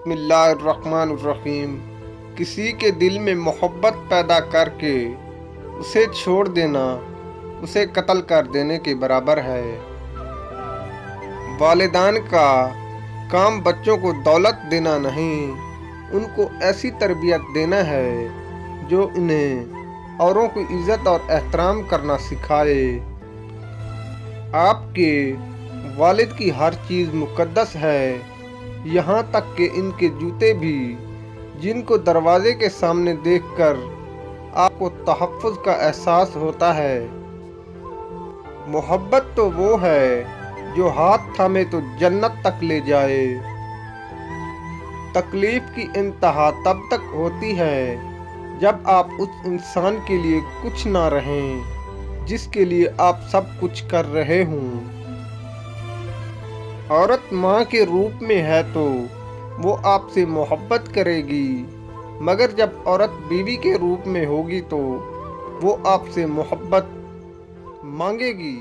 बिस्मिल्लाहिर्रहमानिर्रहीम। किसी के दिल में मोहब्बत पैदा करके उसे छोड़ देना उसे कत्ल कर देने के बराबर है। वालिदान का काम बच्चों को दौलत देना नहीं, उनको ऐसी तरबियत देना है जो इन्हें औरों की इज्जत और एहतराम करना सिखाए। आपके वालिद की हर चीज़ मुक़द्दस है, यहाँ तक कि इनके जूते भी, जिनको दरवाजे के सामने देखकर आपको तहफ़्फ़ुज़ का एहसास होता है। मोहब्बत तो वो है जो हाथ थामे तो जन्नत तक ले जाए। तकलीफ़ की इंतहा तब तक होती है जब आप उस इंसान के लिए कुछ ना रहें जिसके लिए आप सब कुछ कर रहे हों। औरत माँ के रूप में है तो वो आपसे मोहब्बत करेगी, मगर जब औरत बीवी के रूप में होगी तो वो आपसे मोहब्बत मांगेगी।